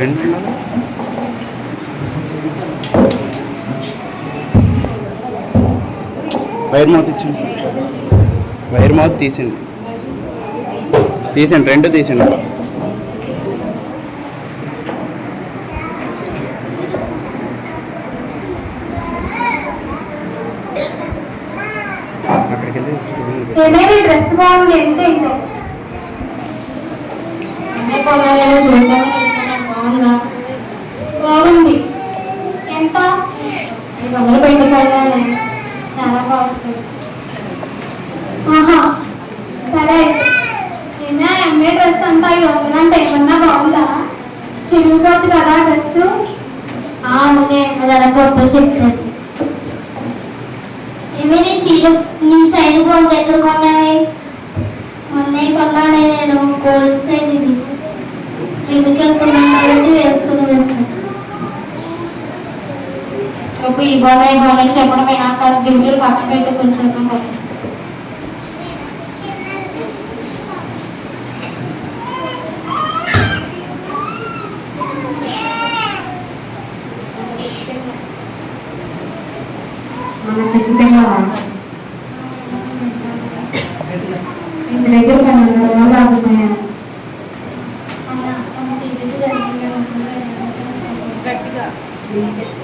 రెండు ఉండాలి. Wire mouth ఇచ్చండి. వైర్ మౌత్ తీసండి. రెండు తీసండి. అక్కడికి వెళ్ళి డ్రెస్ బాగుంది. ఎంత బాగుంది. ఎంత మొదలు పెట్టుకోవాలని చాలా కాస్ట్. సరే ఏమే ఎంఏ డ్రెస్ అంతా 500 అంటే ఏమన్నా బాగుందా? చిరిగిపోతుంది కదా డ్రెస్. అవునే అది అలా గొప్ప చెప్తాను. ఏమి నీ చైన్ బాగుంది. ఎక్కడ కొన్నాయి? మొన్నే కొన్నానే నేను. గోల్డ్ చైన్ ఇది. ఎందుకు వెళ్తున్నాను కాబట్టి వేసుకుని వచ్చాను. ఈ బాగున్నాయి చెప్పడమే నాకు అది గిన్నెలు పక్కన పెట్టి కొంచెం మన చచ్చిపోయినా ఇంటి దగ్గర కన్నా వల్ల ఆగుతున్నాయా?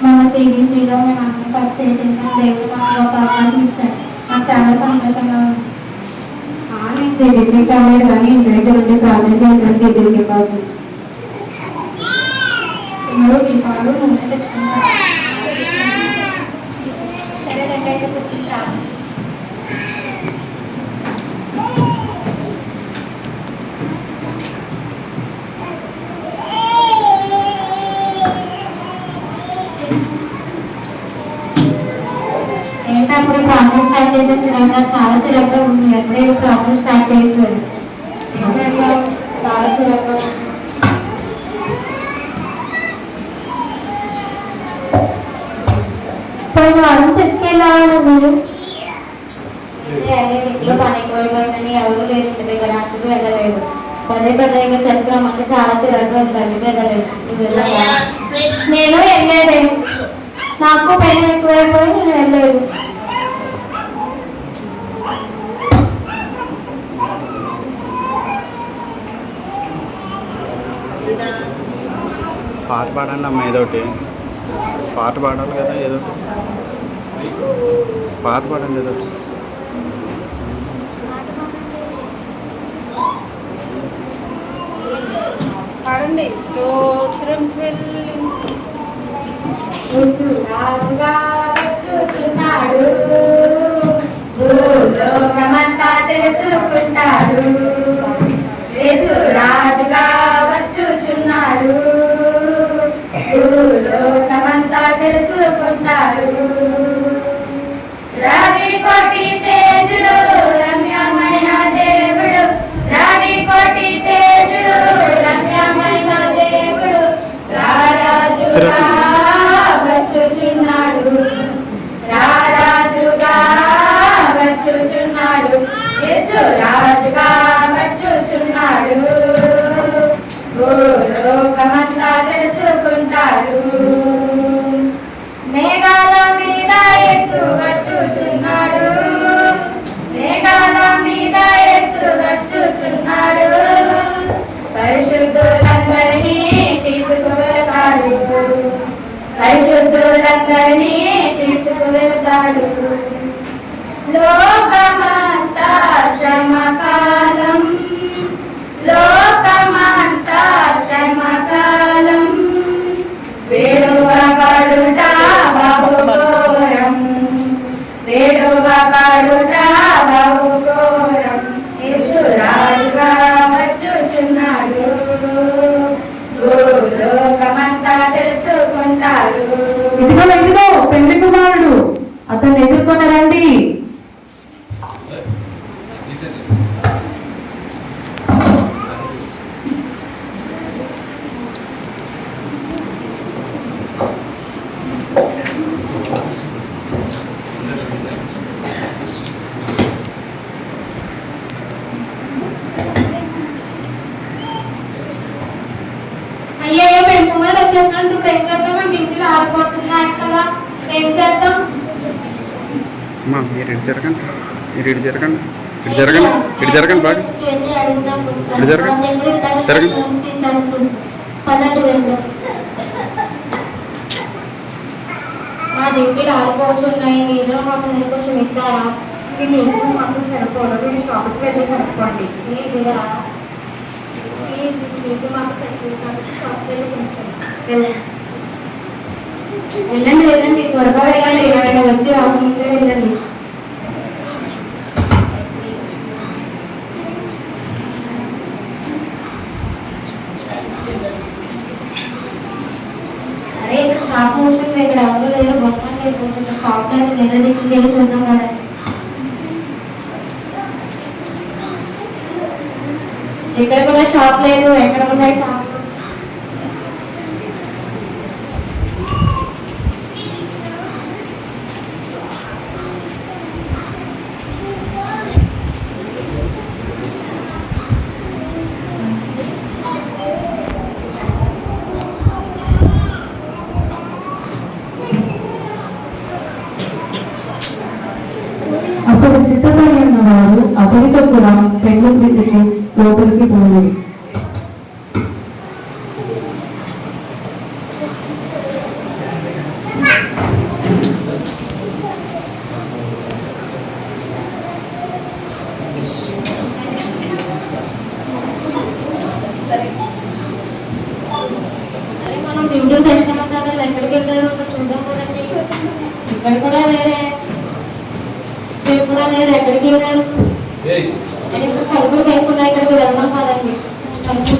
మన సిబిసిలో మేము అందరం పరిచయం చేసాం. దేవుడు మాకు ఒక అవకాశం ఇచ్చాడు. నాకు చాలా సంతోషంగా ఉంది. నేను సిబిసి కాలేదు కానీ ఇంటి దగ్గర ఉండి ప్రార్థన చేశాను సిబిసి కోసం. మీ పాడు నువ్వే తెచ్చుకుంటాను. సరే దగ్గరైతే కూర్చొని ప్రార్థన చేస్తాను. అప్పుడే ప్రార్థన స్టార్ట్ చేసే చిరాగ్గా చాలా చిరాగ్గా ఉంది. అప్పుడే ప్రార్థన స్టార్ట్ చేస్తుంది. చాలా చిరాగ్గా పోయిన వారం చర్చికి వెళ్ళావా నువ్వు? వెళ్ళలేదు. ఇంట్లో పని ఎక్కువైపోయిందని ఎవరు లేదు ఇంటి దగ్గర. అందుకు వెళ్ళలేదు. పదే చర్చికి రమ్మంటే చాలా చిరాగ్గా ఉంది. అందుకే వెళ్ళలేదు. నువ్వు వెళ్ళావా? నేను వెళ్ళలేదే. నాకు పని ఎక్కువైపోయి నేను వెళ్ళలేదు. పాట పాడండి అమ్మ. ఏదోటి పాట పాడాలి కదా. ఏదోటి పాట పాడండి. ఏదోటి పాడండి. స్తోత్రం రాజుగా వచ్చుచున్నాడు. భూలోకమంతా తెలుసుకుంటాడు. యేసు రాజుగా వచ్చుచున్నాడు. భూలోకమంతా తెలుసుకుంటారు. రవి కోటి తేజుడు రమ్యమైన దేవుడు. రవి కోటి తేజుడు రమ్యమైన దేవుడు. రారాజుగా వచ్చుచున్నాడు. రారాజుగా వచ్చుచున్నాడు. యేసు రాజుగా వచ్చుచున్నాడు. భూలోకమంతా తెలుసుకుంటారు. మేఘాల మీద యేసు వచ్చుచున్నాడు. మేఘాల మీద యేసు వచ్చుచున్నాడు. పరిశుద్ధులందరినీ తీసుకువెళ్తాడు. పరిశుద్ధులందరినీ తీసుకువెళ్తాడు. లోకమంతా శ్రమకాలం. లోకమంతా శ్రమకాలం. వేడువబడుట బహుఘోరం. వేడువబడుట బహుఘోరం. యేసు రాజుగా వచ్చుచున్నాడు. భూలోకమంతా తెలుసుకుంటారు. ఇదిగో పెళ్లి కుమారుడు. అతన్ని ఎదుర్కొని రండి. వచ్చేసినట్టు ఏం చేద్దాం? మన డ్యూటీలు ఆరిపోతున్నాయి కదా, ఏం చేద్దాం? అమ్మా మీరు ఇటు జరగండి, మీరు ఇటు జరగండి, ఇటు జరగండి, ఇటు జరగండి బాగా వెళ్ళి అడుగుదాం ఒకసారి. ఇటు జరగండి. మన దగ్గర ఇందాక జరగండి. సీసాలు చూసి పదండి వెళ్దాం. మా డ్యూటీలు ఆరిపోతున్నాయి, మీరు మాకు కొంచెం ఇస్తారా? మీకు మాకు సరిపోదు, మీరు షాప్కి వెళ్ళి కొనుక్కోండి. ప్లీజ్ ఇవ్వరా? ప్లీజ్, మీకు మాకు సరిపోదు కాబట్టి షాప్కి వెళ్ళి కొనుక్కోండి. వెళ్ళండి వెళ్ళండి, త్వరగా వెళ్ళండి, ఆయన వచ్చి రాకముందే వెళ్ళండి. అరే ఇక్కడ షాప్ మూసింది, ఇక్కడ ఎవరు లేరు, బొమ్మలు అయిపోతుంది. షాప్ లో నెల దిక్కుకి వెళ్ళి చూద్దాం కదా. ఇక్కడ కూడా షాప్ లేదు, ఎక్కడ ఉన్నాయి షాప్? అప్పుడు సిద్ధపడి ఉన్న వారు అతనితో కూడా పెళ్లి విందుకి లోపలికి పోయి మనం డ్యూటీ కస్టమర్ కదా, ఎక్కడికి వెళ్ళారు చూద్దాం కదండి. ఇక్కడ కూడా వేరే సేపు కూడా లేదు, ఎక్కడికి వెళ్ళారు? అది ఇక్కడ కలుపులు వేసుకున్నా, ఇక్కడికి వెళ్దాం కదండి. కలుపు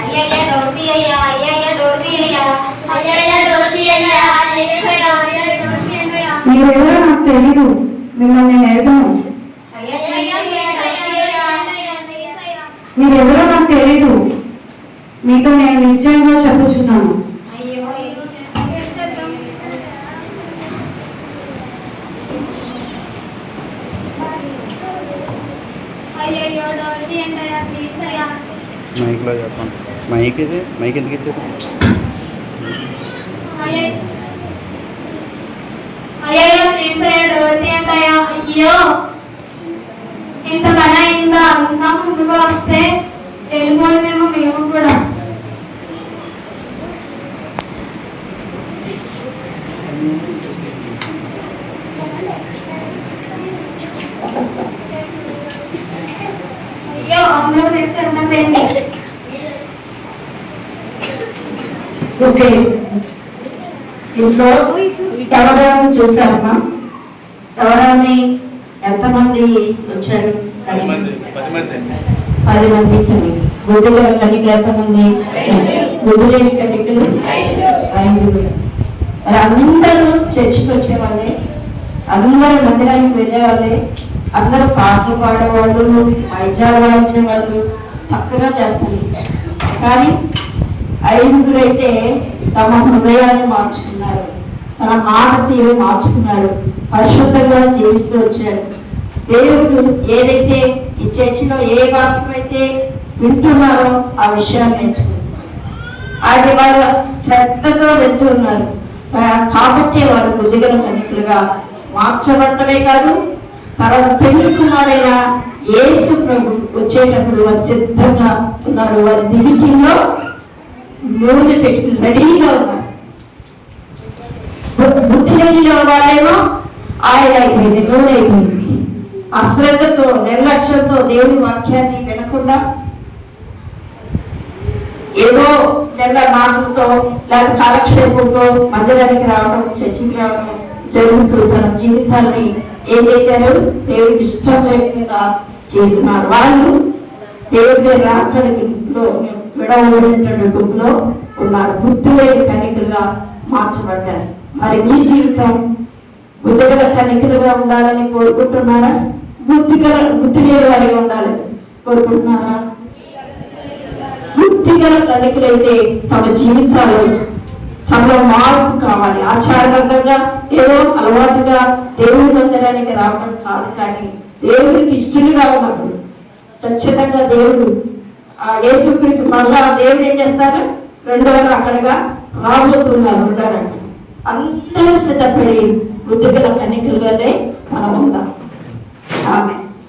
అయ్యయ్యా డోర్ తీయ్యా, అయ్యయ్యా డోర్ తీయ్యా, అయ్యయ్యా డోర్ తీయ్యా, అయ్యయ్యా డోర్ తీయ్యా. మీరెవరో నాకు తెలీదు, మిమ్మల్ని నేను ఎరగను. మీరెవరో నాకు తెలీదు, మీతో నేను నిశ్చయంగా చెప్పుచున్నాను. మైక్లో చెప్పండి. మైక్ ఇది, మైక్ ఎందుకు ఇచ్చారు? అయ్యో ఇంత పని అయిందా? ఇంకా ముందుగా వస్తే వెళ్ళిపోలేమేమో మేము కూడా. అయ్యో అందరూ తెలిసి ఉన్నదండి. ఓకే, ఇంట్లో ఎవరాన్ని చూసారమ్మా? ఎవరాన్ని ఎంతమంది వచ్చారు? 10 మంది. 10 మందికి బుద్ధి గల కన్నికలు ఎంతమంది? బుద్ధి లేని కన్నికలు 5. మరి అందరూ చర్చికి వచ్చేవాళ్ళే, అందరూ మందిరానికి వెళ్ళేవాళ్ళే, అందరూ పాటలు పాడేవాళ్ళు, వైద్యాలు వాయించేవాళ్ళు, చక్కగా చేస్తారు. కానీ 5 అయితే తమ హృదయాన్ని మార్చుకున్నారు, తన మాట తీరు మార్చుకున్నారు, పరిశుద్ధంగా జీవిస్తూ వచ్చారు. దేవుడు ఏదైతే ఈ చర్చిలో ఏ వాక్యం అయితే వింటున్నారో ఆ విషయాన్ని నేర్చుకుంటున్నారు. అది వాళ్ళు శ్రద్ధతో వెళ్తూ ఉన్నారు. కాబట్టి వారు బుద్ధిగల కన్నికలుగా మార్చబడటమే కాదు, తన పెళ్లి కుమారుడైన యేసు ప్రభు వచ్చేటప్పుడు వారు సిద్ధంగా ఉన్నారు. వారి దివిటీల్లో నూనె పెట్టుకుని రెడీగా ఉన్నారు. బుద్ధి లేని వాళ్ళేమో ఆయిల్ అయిపోయింది, నూనె అయిపోయింది. అశ్రద్ధతో, నిర్లక్ష్యంతో దేవుని వాక్యాన్ని వినకుండా ఏదో నెల మాటలతో లేకపోతే కాలక్షేపంతో మందిరానికి రావడం, చర్చికి రావడం జరుగుతూ తన జీవితాన్ని ఏం చేశారు? దేవుడికి ఇష్టం లేకుండా చేస్తున్నారు. వాళ్ళు దేవుడి రాకడిలో విడవబడినటువంటి గుంపులో ఉన్నారు. బుద్ధి లేని కన్నికలుగా మార్చబడ్డారు. మరి మీ జీవితం బుద్ధిగల కన్నికలుగా ఉండాలని కోరుకుంటున్నారా? బుద్ధి లేని వారిగా ఉండాలని కోరుకుంటున్నారా? బుద్ధిగల కన్నికలైతే తమ జీవితాలు తమలో మార్పు కావాలి. ఆచారబద్ధంగా ఏదో అలవాటుగా దేవుడి మందిరానికి రావడం కాదు, కానీ దేవుడికి ఇష్టలుగా ఉన్నప్పుడు ఖచ్చితంగా దేవుడు ఆ యేసుక్రీస్తు మళ్ళా దేవుడు ఏం చేస్తారు? రెండవ అక్కడగా రాబోతున్నారు. రెండవ అందరూ సిద్ధపడి బుద్ధిగల కన్నికలుగానే మనం ఉందాం. ఆమె